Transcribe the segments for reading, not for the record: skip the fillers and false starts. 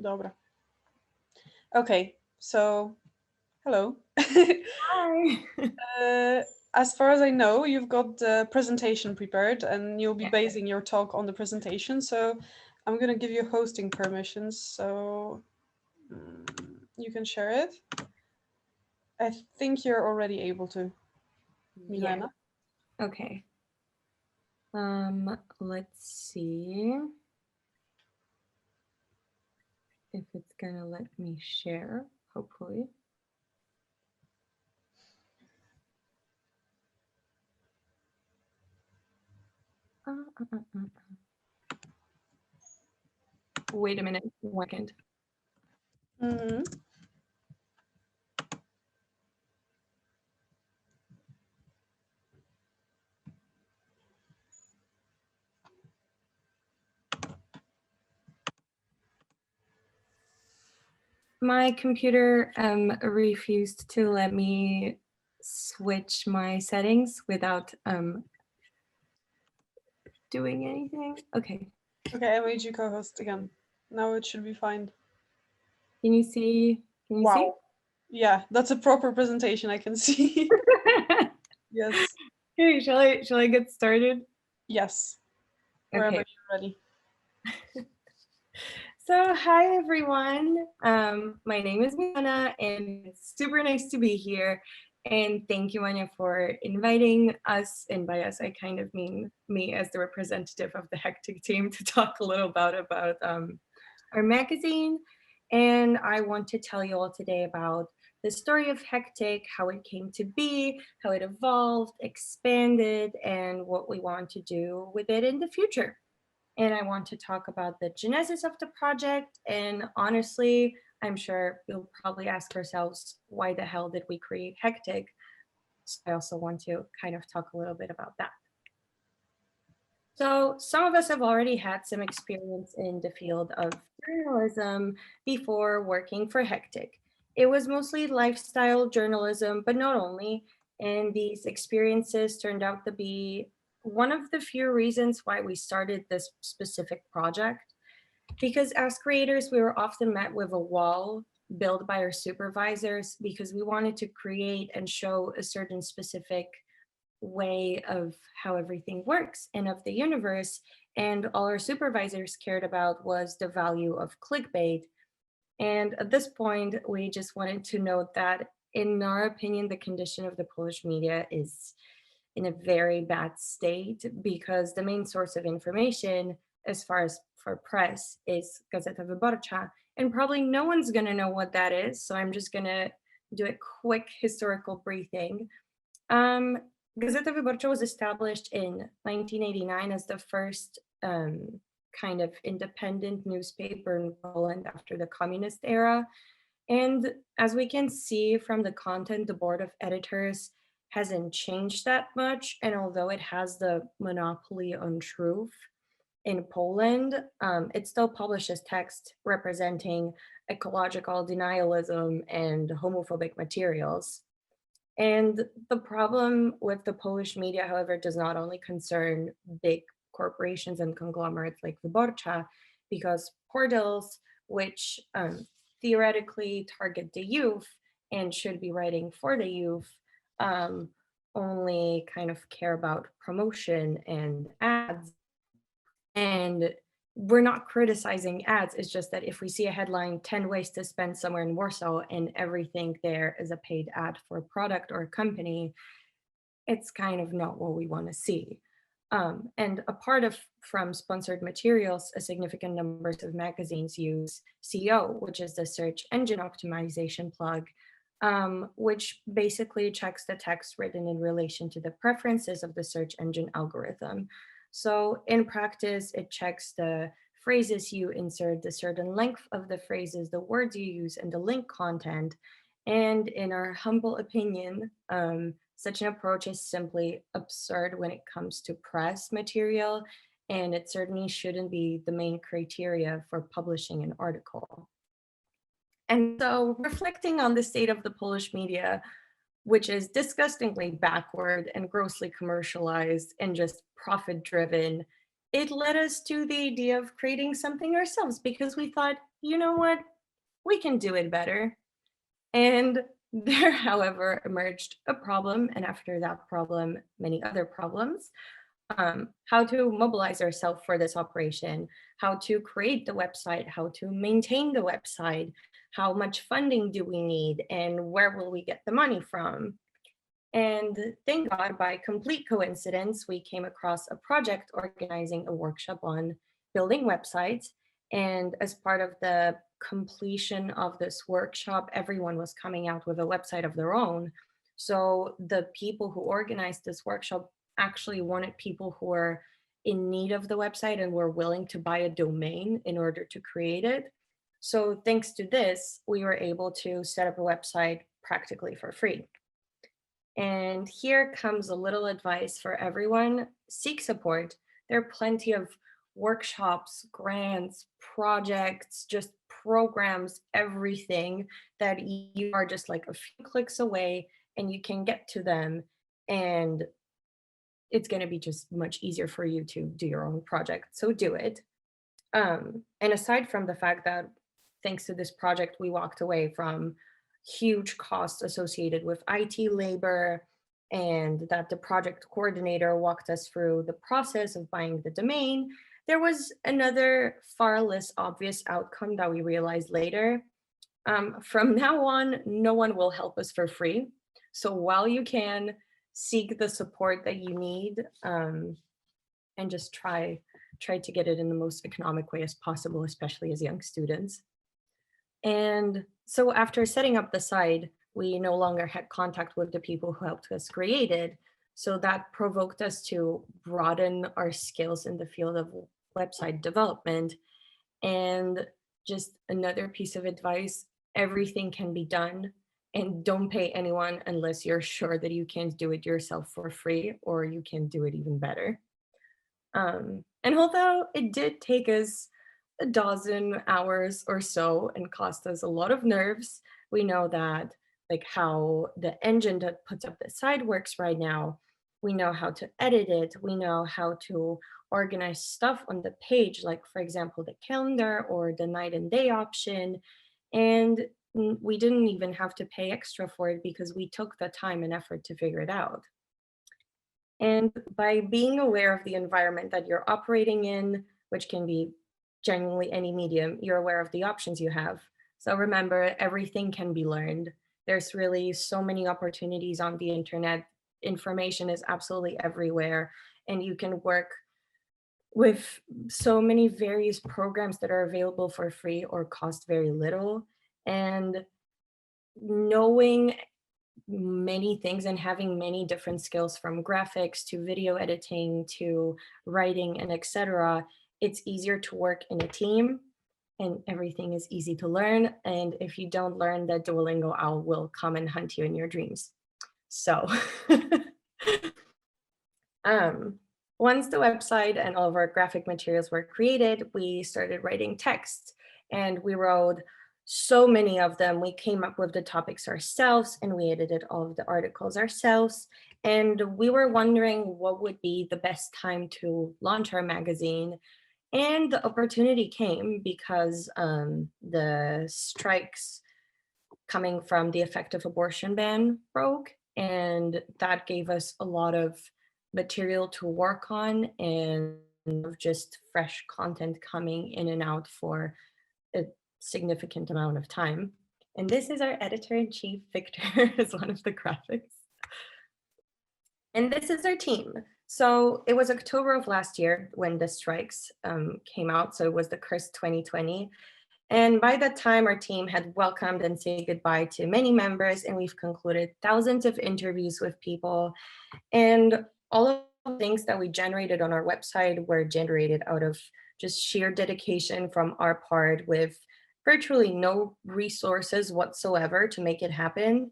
Dobra. Okay, so hello. Hi. As far as I know, you've got the presentation prepared and you'll be Yeah. basing your talk on the presentation. So I'm going to give you hosting permissions so you can share it. I think you're already able to, Yeah. Milena. Okay. Let's see if it's gonna let me share, hopefully. Wait a minute, 1 second. Mm-hmm. My computer refused to let me switch my settings without doing anything. Okay. Okay, I made you co-host again. Now it should be fine. Can you see? Can you see? Wow. Yeah, that's a proper presentation, I can see. Yes. Okay, shall I get started? Yes. Wherever Okay. you're ready. So hi everyone. My name is Milena and it's super nice to be here. And thank you, Anya, for inviting us. And by us, I kind of mean me as the representative of the Hectic team to talk a little about our magazine. And I want to tell you all today about the story of Hectic, how it came to be, how it evolved, expanded, and what we want to do with it in the future. And I want to talk about the genesis of the project. And honestly, I'm sure we'll probably ask ourselves, why the hell did we create Hectic? So I also want to kind of talk a little bit about that. So some of us have already had some experience in the field of journalism before working for Hectic. It was mostly lifestyle journalism, but not only. And these experiences turned out to be one of the few reasons why we started this specific project. Because as creators, we were often met with a wall built by our supervisors because we wanted to create and show a certain specific way of how everything works and of the universe. And all our supervisors cared about was the value of clickbait. And at this point, we just wanted to note that, in our opinion, the condition of the Polish media is in a very bad state because the main source of information, as far as for press, is Gazeta Wyborcza. And probably no one's going to know what that is. So I'm just going to do a quick historical briefing. Um, Gazeta Wyborcza was established in 1989 as the first kind of independent newspaper in Poland after the communist era. And as we can see from the content, the board of editors hasn't changed that much. And although it has the monopoly on truth in Poland, it still publishes text representing ecological denialism and homophobic materials. And the problem with the Polish media, however, does not only concern big corporations and conglomerates like Wyborcza, because portals, which theoretically target the youth and should be writing for the youth, um, only kind of care about promotion and ads. And we're not criticizing ads. It's just that if we see a headline, 10 ways to spend somewhere in Warsaw, and everything there is a paid ad for a product or a company, it's kind of not what we want to see. And apart of from sponsored materials, a significant numbers of magazines use SEO, which is the search engine optimization plug, which basically checks the text written in relation to the preferences of the search engine algorithm. So in practice, it checks the phrases you insert, the certain length of the phrases, the words you use, and the link content. And in our humble opinion, such an approach is simply absurd when it comes to press material, and it certainly shouldn't be the main criteria for publishing an article. And so, reflecting on the state of the Polish media, which is disgustingly backward and grossly commercialized and just profit driven, it led us to the idea of creating something ourselves because we thought, you know what, we can do it better. And there, however, emerged a problem, and after that problem, many other problems. How to mobilize ourselves for this operation, how to create the website, how to maintain the website, how much funding do we need, and where will we get the money from? And thank God, by complete coincidence, we came across a project organizing a workshop on building websites. And as part of the completion of this workshop, everyone was coming out with a website of their own. So the people who organized this workshop actually wanted people who were in need of the website and were willing to buy a domain in order to create it. So thanks to this, we were able to set up a website practically for free. And here comes a little advice for everyone. Seek support. There are plenty of workshops, grants, projects, just programs, everything that you are just like a few clicks away and you can get to them. And it's going to be just much easier for you to do your own project. So do it. And aside from the fact that thanks to this project, we walked away from huge costs associated with IT labor, and that the project coordinator walked us through the process of buying the domain, there was another far less obvious outcome that we realized later. From now on, no one will help us for free. So while you can, seek the support that you need, and just try to get it in the most economic way as possible, especially as young students. And so after setting up the site, we no longer had contact with the people who helped us create it. So that provoked us to broaden our skills in the field of website development. And just another piece of advice, everything can be done. And don't pay anyone unless you're sure that you can do it yourself for free or you can do it even better. And although it did take us a dozen hours or so and cost us a lot of nerves, we know that like how the engine that puts up the site works right now. We know how to edit it. We know how to organize stuff on the page, like for example, the calendar or the night and day option. And we didn't even have to pay extra for it because we took the time and effort to figure it out. And by being aware of the environment that you're operating in, which can be genuinely any medium, you're aware of the options you have. So remember, everything can be learned. There's really so many opportunities on the internet. Information is absolutely everywhere, and you can work with so many various programs that are available for free or cost very little. And knowing many things and having many different skills from graphics to video editing to writing and etc., it's easier to work in a team and everything is easy to learn. And if you don't learn, the Duolingo owl will come and hunt you in your dreams. So um, once the website and all of our graphic materials were created, we started writing text and we wrote so many of them. We came up with the topics ourselves and we edited all of the articles ourselves. And we were wondering what would be the best time to launch our magazine. And the opportunity came because the strikes coming from the effective abortion ban broke. And that gave us a lot of material to work on and just fresh content coming in and out for a significant amount of time. And this is our editor-in-chief, Victor, as one of the graphics. And this is our team. So it was October of last year when the strikes came out. So it was the cursed 2020. And by that time, our team had welcomed and said goodbye to many members, and we've concluded thousands of interviews with people. And all of the things that we generated on our website were generated out of just sheer dedication from our part with virtually no resources whatsoever to make it happen.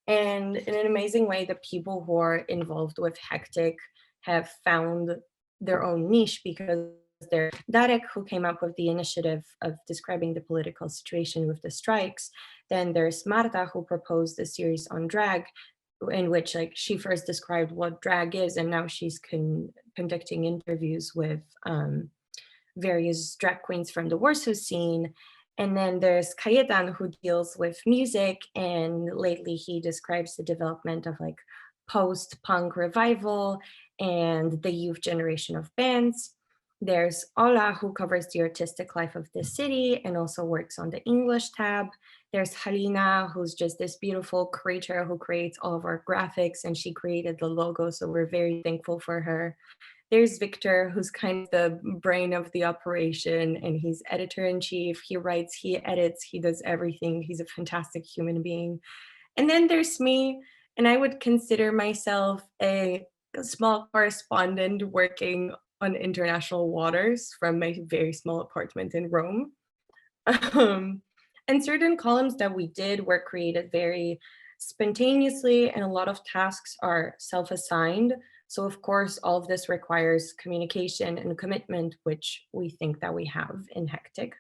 And in an amazing way, the people who are involved with Hectic have found their own niche because there's Darek, who came up with the initiative of describing the political situation with the strikes. Then there's Marta, who proposed a series on drag, in which like she first described what drag is, and now she's conducting interviews with various drag queens from the Warsaw scene. And then there's Kajetan, who deals with music, and lately he describes the development of like post-punk revival and the youth generation of bands. There's Ola, who covers the artistic life of the city and also works on the English tab. There's Halina, who's just this beautiful creator who creates all of our graphics, and she created the logo, so we're very thankful for her. There's Victor, who's kind of the brain of the operation, and he's editor-in-chief. He writes, he edits, he does everything. He's a fantastic human being. And then there's me, and I would consider myself a small correspondent working on international waters from my very small apartment in Rome. And certain columns that we did were created very spontaneously, and a lot of tasks are self-assigned. So of course, all of this requires communication and commitment, which we think that we have in Hectic.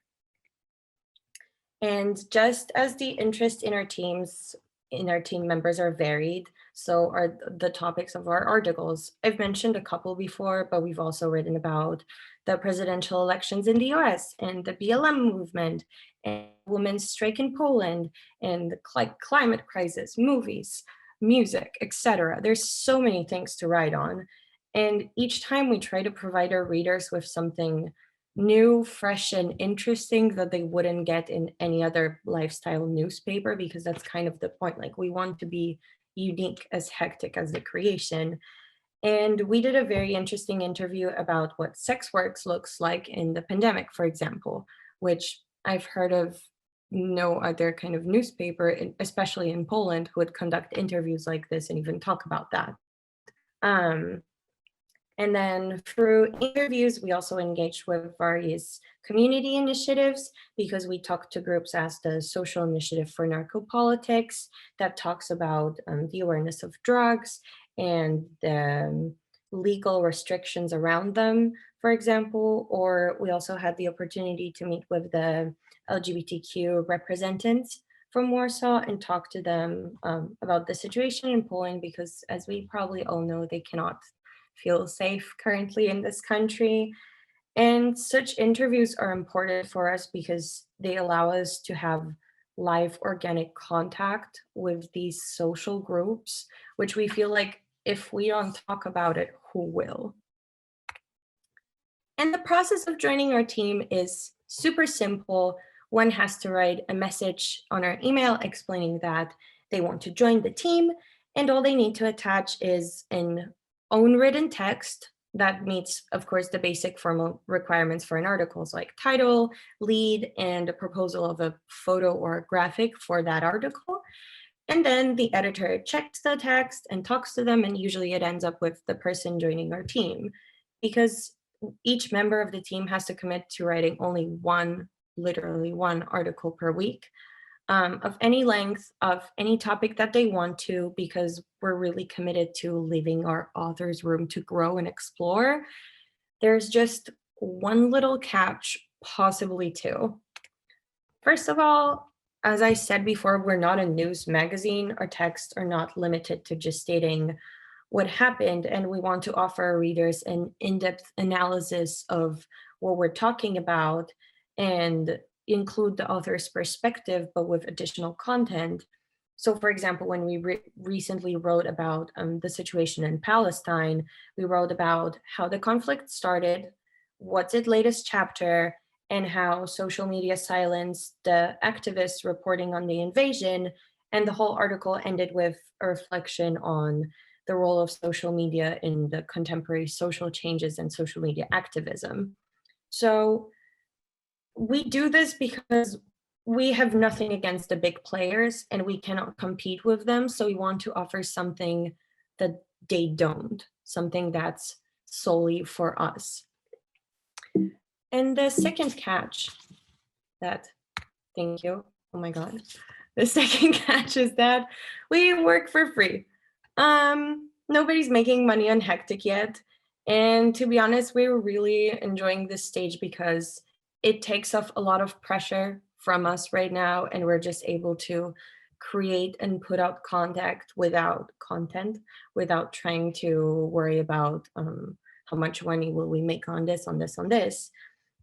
And just as the interest in our team members are varied, so are the topics of our articles. I've mentioned a couple before, but we've also written about the presidential elections in the US and the BLM movement and women's strike in Poland and the climate crisis, movies, music, etc. There's so many things to write on. And each time we try to provide our readers with something new, fresh, and interesting that they wouldn't get in any other lifestyle newspaper, because that's kind of the point. Like, we want to be unique, as hectic as the creation. And we did a very interesting interview about what sex works looks like in the pandemic, for example, which I've heard of no other kind of newspaper, especially in Poland, who would conduct interviews like this and even talk about that. And then through interviews, we also engaged with various community initiatives, because we talked to groups as the Social Initiative for Narcopolitics that talks about the awareness of drugs and the legal restrictions around them, for example. Or we also had the opportunity to meet with the LGBTQ representatives from Warsaw and talk to them about the situation in Poland, because as we probably all know, they cannot feel safe currently in this country. And such interviews are important for us because they allow us to have live organic contact with these social groups, which we feel like if we don't talk about it, who will? And the process of joining our team is super simple. One has to write a message on our email explaining that they want to join the team, and all they need to attach is an own written text that meets, of course, the basic formal requirements for an article, like title, lead, and a proposal of a photo or a graphic for that article. And then the editor checks the text and talks to them, and usually it ends up with the person joining our team, because each member of the team has to commit to writing only one, literally one article per week. Of any length, of any topic that they want to, because we're really committed to leaving our authors room to grow and explore. There's just one little catch, possibly two. First of all, as I said before, we're not a news magazine. Our texts are not limited to just stating what happened, and we want to offer our readers an in-depth analysis of what we're talking about and include the author's perspective, but with additional content. So for example, when we recently wrote about the situation in Palestine, we wrote about how the conflict started, what's its latest chapter, and how social media silenced the activists reporting on the invasion. And the whole article ended with a reflection on the role of social media in the contemporary social changes and social media activism. So we do this because we have nothing against the big players and we cannot compete with them. So we want to offer something that they don't, something that's solely for us. And the second catch thank you, oh my God. The second catch is that we work for free. Nobody's making money on Hectic yet. And to be honest, we're really enjoying this stage because it takes off a lot of pressure from us right now, and we're just able to create and put out content without trying to worry about how much money will we make on this, on this, on this.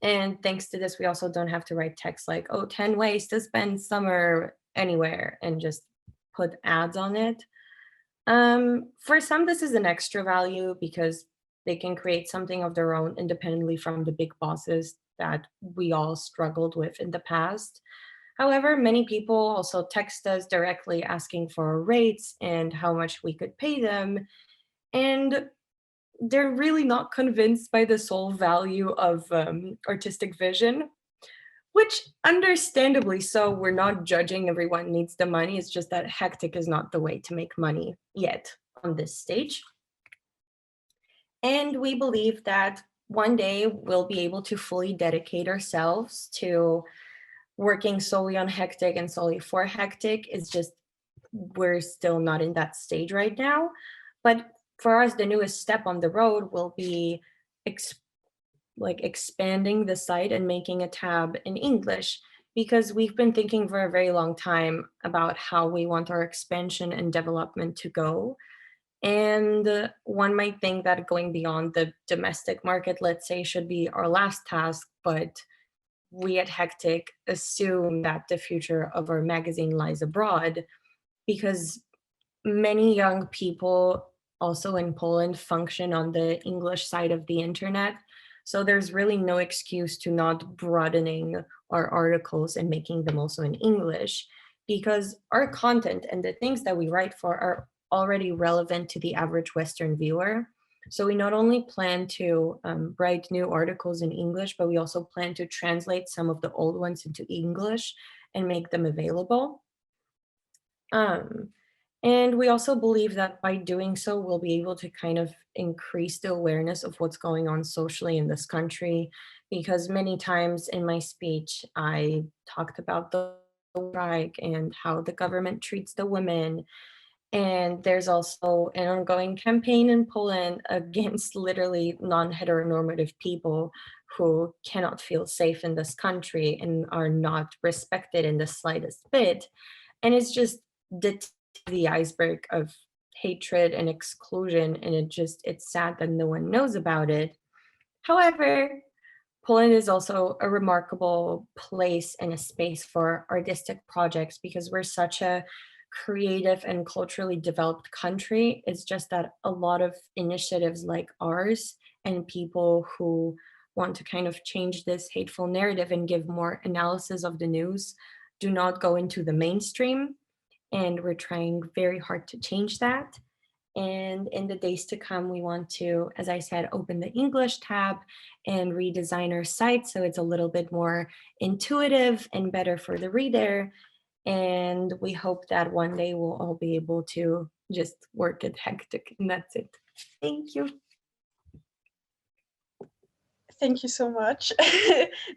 And thanks to this, we also don't have to write text like, oh, 10 ways to spend summer anywhere and just put ads on it. For some, this is an extra value because they can create something of their own independently from the big bosses that we all struggled with in the past. However, many people also text us directly asking for rates and how much we could pay them. And they're really not convinced by the sole value of artistic vision, which understandably so. We're not judging, everyone needs the money. It's just that hectic is not the way to make money yet on this stage. And we believe that one day we'll be able to fully dedicate ourselves to working solely on hectic and solely for hectic. It's just we're still not in that stage right now. But for us, the newest step on the road will be expanding the site and making a tab in English, because we've been thinking for a very long time about how we want our expansion and development to go. And one might think that going beyond the domestic market, let's say, should be our last task, but we at Hectic assume that the future of our magazine lies abroad, because many young people also in Poland function on the English side of the internet. So there's really no excuse to not broadening our articles and making them also in English, because our content and the things that we write for are already relevant to the average Western viewer. So we not only plan to write new articles in English, but we also plan to translate some of the old ones into English and make them available. And we also believe that by doing so, we'll be able to kind of increase the awareness of what's going on socially in this country. Because many times in my speech, I talked about the strike and how the government treats the women. And there's also an ongoing campaign in Poland against literally non-heteronormative people who cannot feel safe in this country and are not respected in the slightest bit. And it's just the tip of the iceberg of hatred and exclusion. And it's sad that no one knows about it. However, Poland is also a remarkable place and a space for artistic projects because we're such a creative and culturally developed country. It's just that a lot of initiatives like ours and people who want to kind of change this hateful narrative and give more analysis of the news do not go into the mainstream. And we're trying very hard to change that. And in the days to come, we want to, as I said, open the English tab and redesign our site so it's a little bit more intuitive and better for the reader. And we hope that one day we'll all be able to just work at Hectic, and that's it. Thank you. Thank you so much.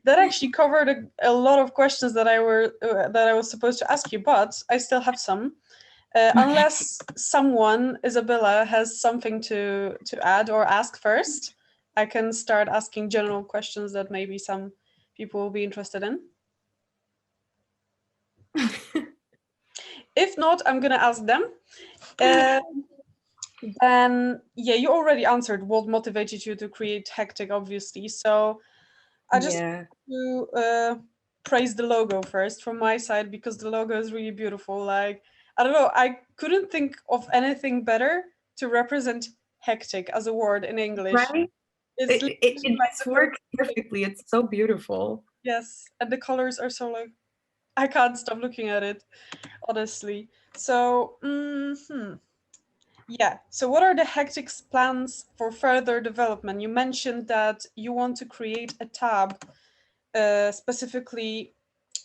That actually covered a lot of questions that I was supposed to ask you, but I still have some. Unless someone, Isabella, has something to add or ask first, I can start asking general questions that maybe some people will be interested in. If not, I'm gonna ask them. Then, yeah, you already answered what motivated you to create Hectic, obviously. So I just Yeah. want to praise the logo first from my side, because the logo is really beautiful. Like, I don't know, I couldn't think of anything better to represent hectic as a word in English. Right? It's It like just works perfectly. It's so beautiful. yes, and the colors are so like I can't stop looking at it, honestly. So, yeah. So, what are the Hectic's plans for further development? You mentioned that you want to create a tab specifically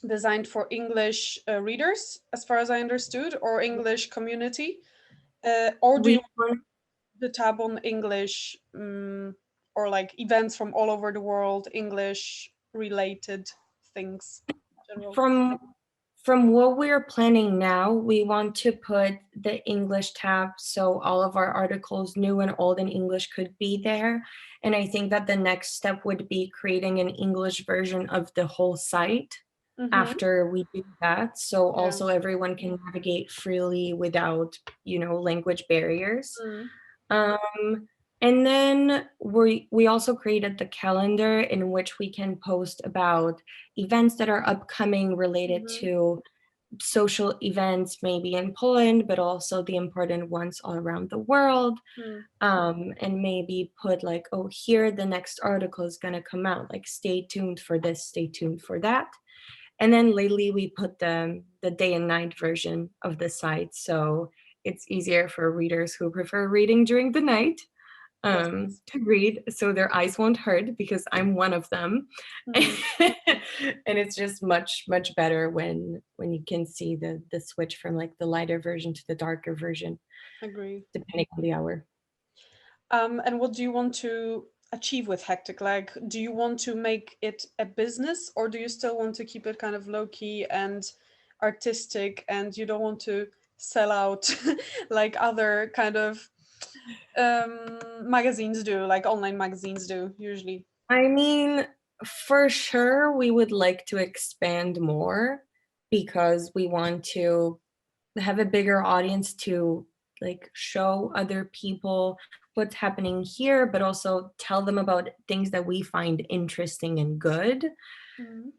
designed for English readers, as far as I understood, or English community, or do you We want the tab on English, or like events from all over the world, English related things, in general? from what we're planning now, we want to put the English tab so all of our articles, new and old in English, could be there. And I think that the next step would be creating an English version of the whole site. Mm-hmm. after we do that. So Yeah. also everyone can navigate freely without, language barriers. Mm. Um, and then we also created the calendar in which we can post about events that are upcoming related Mm-hmm. to social events, maybe in Poland, but also the important ones all around the world. Mm. And maybe put like, oh, here the next article is gonna come out. Like, stay tuned for this, stay tuned for that. And then lately we put the day and night version of the site, so it's easier for readers who prefer reading during the night Yes. to read, so their eyes won't hurt because I'm one of them. Mm. And it's just much better when you can see the switch from like the lighter version to the darker version, Agree. depending on the hour. And what do you want to achieve with Hectic? Like, do you want to make it a business, or do you still want to keep it kind of low key and artistic, and you don't want to sell out like other kind of magazines do, like online magazines do usually? I mean, for sure, we would like to expand more because we want to have a bigger audience to like show other people what's happening here, but also tell them about things that we find interesting and good. Mm.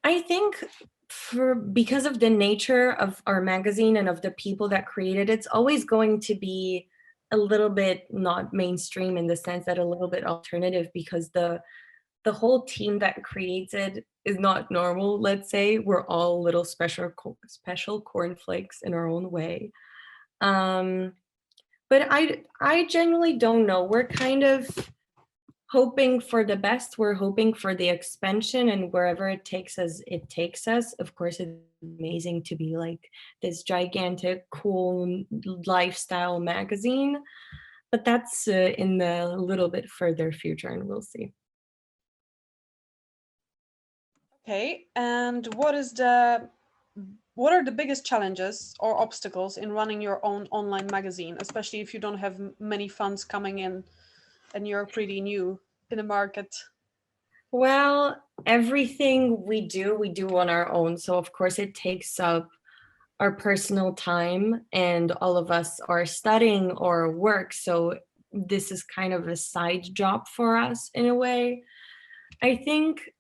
I think for because of the nature of our magazine and of the people that created it, it's always going to be a little bit not mainstream in the sense that a little bit alternative because the whole team that creates it is not normal. Let's say we're all little special cornflakes in our own way. Um, but I genuinely don't know. We're kind of hoping for the best. We're hoping for the expansion, and wherever it takes us, it takes us. Of course, it's amazing to be like this gigantic, cool lifestyle magazine, but that's in the little bit further future, and we'll see. Okay, and what are the biggest challenges or obstacles in running your own online magazine, especially if you don't have many funds coming in and you're pretty new in the market? Well, everything we do on our own. So, of course, it takes up our personal time, and all of us are studying or work. So, this is kind of a side job for us in a way. I think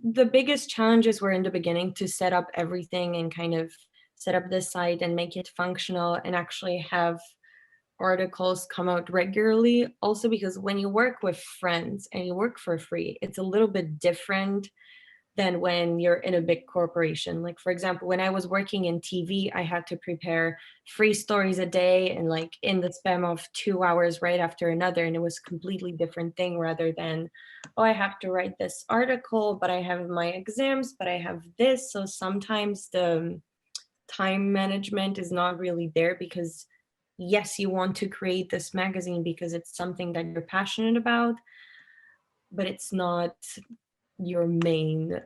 the biggest challenges were in the beginning to set up everything and kind of set up the site and make it functional and actually have articles come out regularly. Also, because when you work with friends and you work for free, it's a little bit different than when you're in a big corporation. Like, for example, when I was working in TV, I had to prepare 3 stories a day and like in the span of 2 hours right after another. And it was a completely different thing rather than, oh, I have to write this article, but I have my exams, but I have this. So sometimes the time management is not really there because yes, you want to create this magazine because it's something that you're passionate about, but it's not your main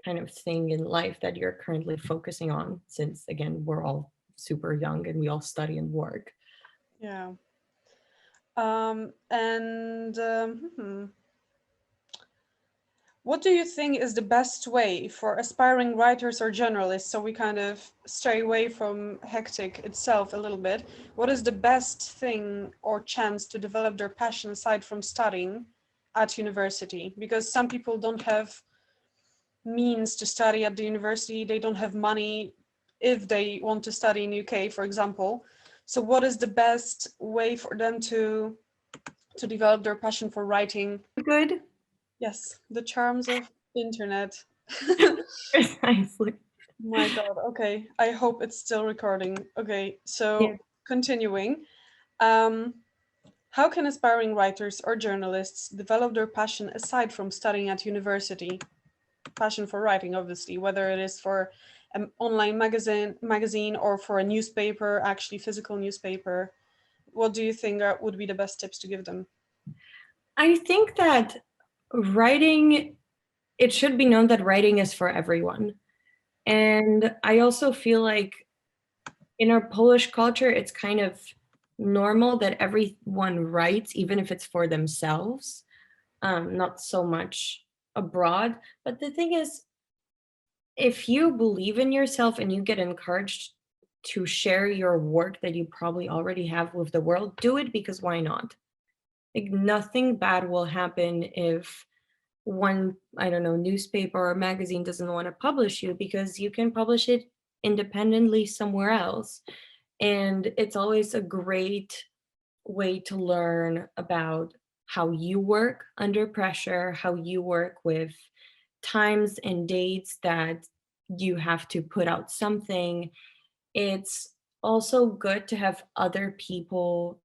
kind of thing in life that you're currently focusing on, since again we're all super young and we all study and work. Yeah. And what do you think is the best way for aspiring writers or journalists? So we kind of stray away from Hectic itself a little bit. What is the best thing or chance to develop their passion aside from studying at university? Because some people don't have means to study at the university, they don't have money if they want to study in UK, for example. So what is the best way for them to develop their passion for writing? Good. Yes, the charms of internet. Precisely. My God. Okay. I hope it's still recording. Okay. Yeah. So continuing, um, how can aspiring writers or journalists develop their passion aside from studying at university? Passion for writing, obviously, whether it is for an online magazine or for a newspaper, actually physical newspaper. What do you think would be the best tips to give them? I think that writing, it should be known that writing is for everyone. And I also feel like in our Polish culture, it's kind of normal that everyone writes, even if it's for themselves, not so much abroad. But the thing is, if you believe in yourself and you get encouraged to share your work that you probably already have with the world, do it, because why not? Like, nothing bad will happen if one, I don't know, newspaper or magazine doesn't want to publish you, because you can publish it independently somewhere else. And it's always a great way to learn about how you work under pressure, how you work with times and dates that you have to put out something. It's also good to have other people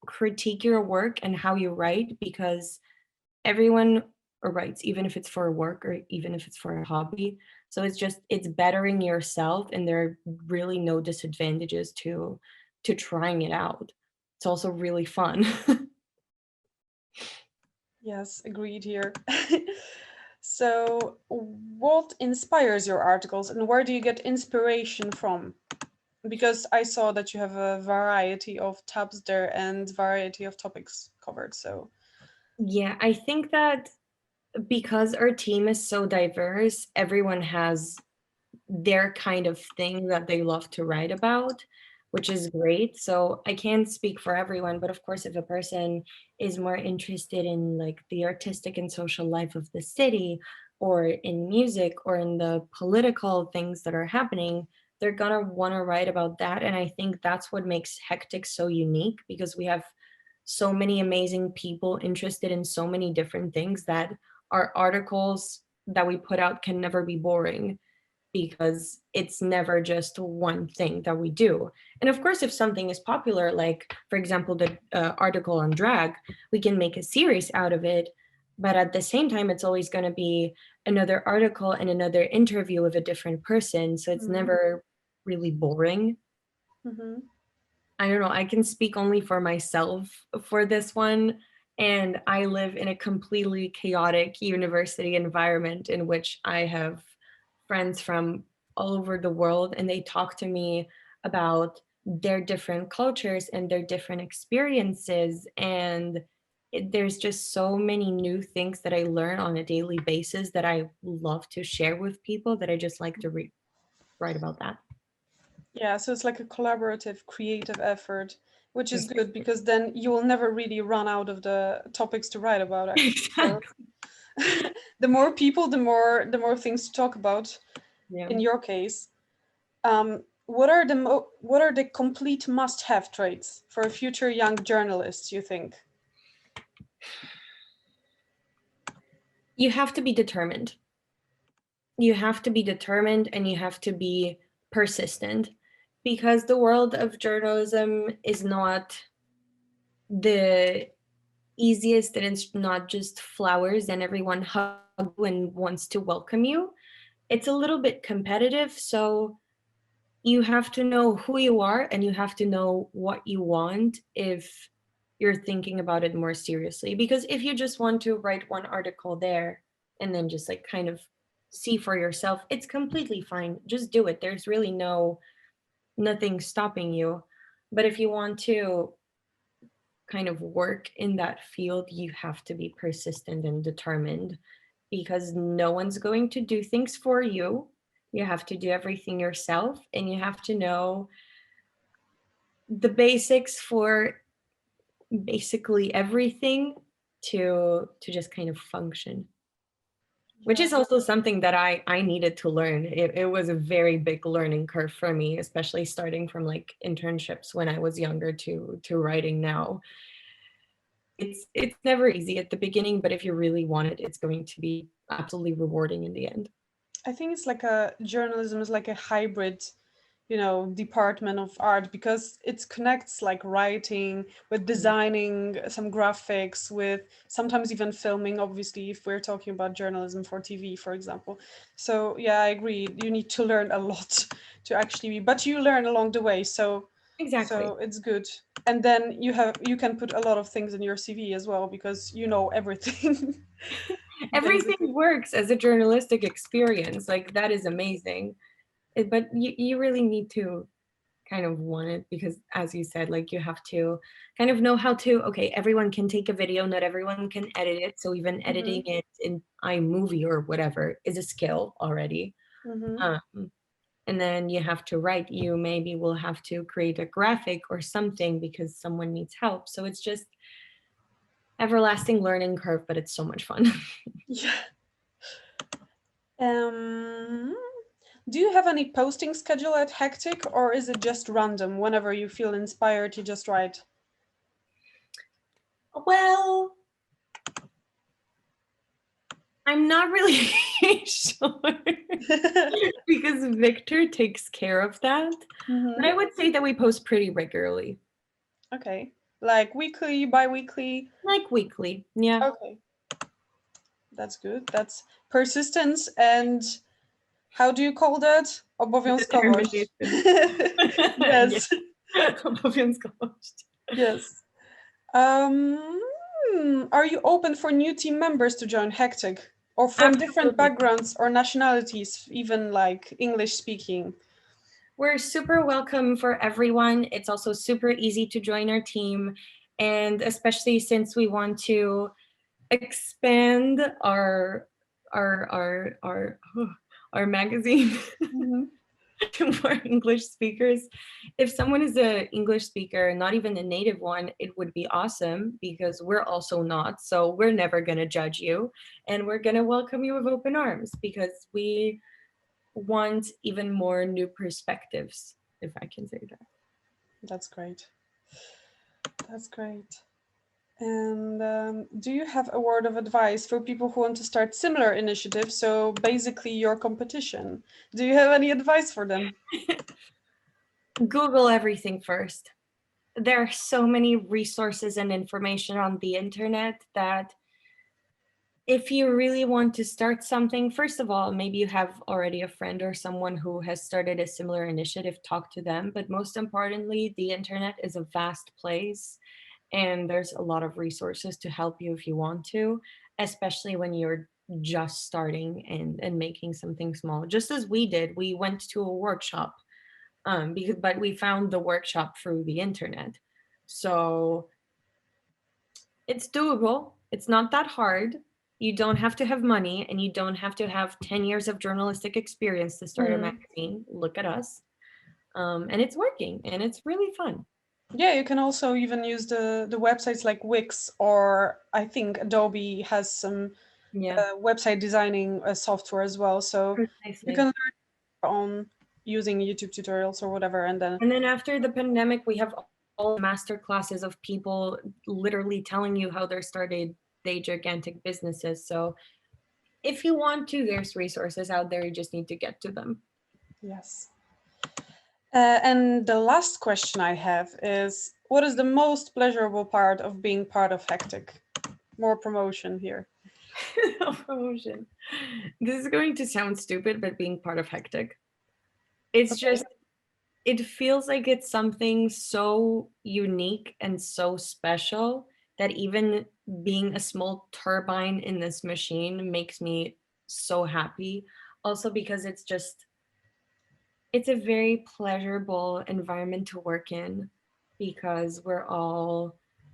critique your work and how you write, because everyone writes, even if it's for work or even if it's for a hobby. So it's bettering yourself, and there are really no disadvantages to trying it out. It's also really fun. Yes, agreed here. So, what inspires your articles and where do you get inspiration from? Because I saw that you have a variety of tabs there and variety of topics covered. So, Yeah, I think that because our team is so diverse, everyone has their kind of thing that they love to write about, which is great. So I can't speak for everyone, but of course, if a person is more interested in like the artistic and social life of the city, or in music, or in the political things that are happening, they're gonna want to write about that. And I think that's what makes Hectic so unique, because we have so many amazing people interested in so many different things that our articles that we put out can never be boring, because it's never just one thing that we do. And of course, if something is popular, like for example, the article on drag, we can make a series out of it. But at the same time, it's always going to be another article and another interview with a different person. So it's mhm, never really boring. mhm. I don't know, I can speak only for myself for this one. And I live in a completely chaotic university environment in which I have friends from all over the world, and they talk to me about their different cultures and their different experiences. And there's just so many new things that I learn on a daily basis that I love to share with people, that I just like to write about that. Yeah, so it's like a collaborative, creative effort, which is good Exactly. because then you will never really run out of the topics to write about, actually. So Exactly. the more people, the more things to talk about. Yeah. In your case, what are the complete must-have traits for a future young journalist? You think? You have to be determined. You have to be determined, and you have to be persistent, because the world of journalism is not the easiest, and it's not just flowers and everyone hugs you and wants to welcome you. It's a little bit competitive. So you have to know who you are, and you have to know what you want if you're thinking about it more seriously. Because if you just want to write one article there and then just like kind of see for yourself, it's completely fine. Just do it. There's really nothing stopping you. But if you want to kind of work in that field, you have to be persistent and determined, because no one's going to do things for you. You have to do everything yourself, and you have to know the basics for basically everything to just kind of function, which Yeah. is also something that I needed to learn. It was a very big learning curve for me, especially starting from like internships when I was younger to writing now. It's never easy at the beginning, but if you really want it, it's going to be absolutely rewarding in the end. I think it's like a journalism is like a hybrid, department of art because it connects like writing with Mhm. designing some graphics with sometimes even filming, obviously, if we're talking about journalism for TV, for example. So yeah, I agree. You need to learn a lot to actually be, but you learn along the way. So Exactly. so it's good. And then you can put a lot of things in your CV as well because you know everything Everything basically. works as a journalistic experience. Like, that is amazing. But you really need to kind of want it, because as you said, like, you have to kind of know how to, okay, everyone can take a video, not everyone can edit it. So even editing Hmm. it in iMovie or whatever is a skill already. Mm-hmm. And then you have to write, you maybe will have to create a graphic or something because someone needs help. So it's just everlasting learning curve, but it's so much fun. Yeah. Do you have any posting schedule at Hectic, or is it just random? Whenever you feel inspired, you just write? Well, I'm not really sure because Victor takes care of that. But Mm-hmm. I would say that we post pretty regularly, Okay. Like weekly, bi-weekly? like weekly. Yeah. Okay. That's good. That's persistence and how do you call that? Obowiązkowość. Determination. Yeah. Yes. Obowiązkowość. Yes. Are you open for new team members to join Hectic? Or from different Absolutely. backgrounds or nationalities, even like English speaking? We're super welcome for everyone. It's also super easy to join our team. And especially since we want to expand our our magazine Mm-hmm. to more English speakers. If someone is an English speaker, not even a native one, it would be awesome because we're also not. So we're never going to judge you. And we're going to welcome you with open arms because we want even more new perspectives, if I can say that. That's great. That's great. And do you have a word of advice for people who want to start similar initiatives? So basically, your competition. Do you have any advice for them? Google everything first. There are so many resources and information on the internet that if you really want to start something, first of all, maybe you have already a friend or someone who has started a similar initiative, talk to them. But most importantly, the internet is a vast place and there's a lot of resources to help you if you want to, especially when you're just starting and making something small. Just as we did, we went to a workshop but we found the workshop through the internet. So it's doable. It's not that hard. You don't have to have money and you don't have to have 10 years of journalistic experience to start a Mm. magazine. Look at us. And it's working and it's really fun. Yeah, you can also even use the websites like Wix, or I think Adobe has some Yeah, website designing software as well. So you can precisely. learn on using YouTube tutorials or whatever, and then And then after the pandemic, we have all master classes of people literally telling you how they started their gigantic businesses. So if you want to, there's resources out there. You just need to get to them. yes. And the last question I have is, what is the most pleasurable part of being part of Hectic? More promotion here. Promotion. This is going to sound stupid, but being part of Hectic, it's Okay. just, it feels like it's something so unique and so special that even being a small turbine in this machine makes me so happy. Also, because it's a very pleasurable environment to work in because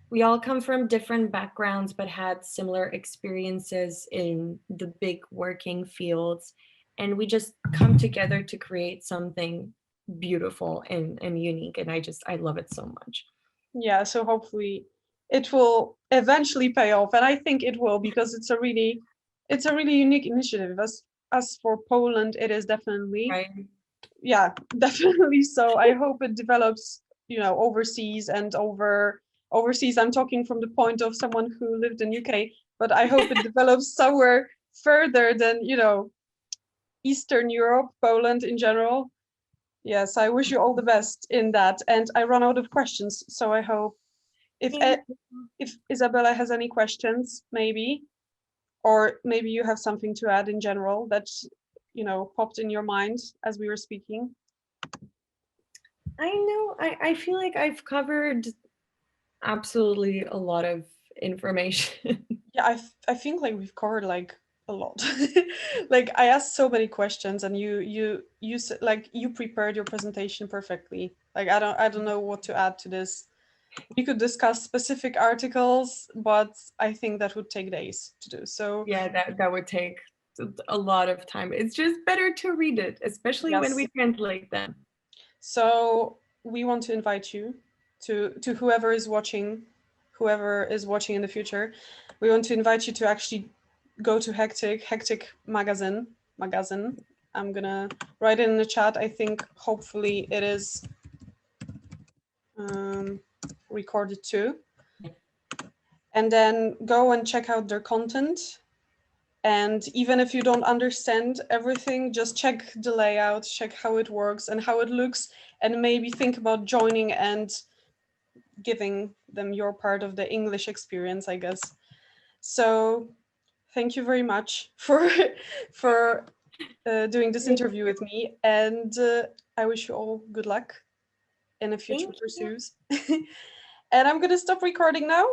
we all come from different backgrounds but had similar experiences in the big working fields, and we just come together to create something beautiful and unique, and I love it so much. Yeah, so hopefully it will eventually pay off, and I think it will, because it's a really unique initiative. As for Poland, it is definitely, Right. yeah, definitely. So I hope it develops, overseas and overseas. I'm talking from the point of someone who lived in UK, but I hope it develops somewhere further than, Eastern Europe, Poland in general. Yes, I wish you all the best in that. And I run out of questions, so I hope if Thank if Isabella has any questions, maybe, or maybe you have something to add in general that popped in your mind as we were speaking. I know, I feel like I've covered absolutely a lot of information. Yeah, I think like we've covered like a lot. Like I asked so many questions, and like you prepared your presentation perfectly. Like I don't know what to add to this. We could discuss specific articles, but I think that would take days to do. So Yeah, that would take a lot of time. It's just better to read it, especially when we translate them. So we want to invite you to whoever is watching in the future. We want to invite you to actually go to Hectic Magazyn. I'm gonna write it in the chat. I think hopefully it is recorded too. And then go and check out their content. And even if you don't understand everything, just check the layout, check how it works and how it looks, and maybe think about joining and giving them your part of the English experience, I guess. So thank you very much for doing this interview with me, and I wish you all good luck in the future pursuits. And I'm gonna stop recording now.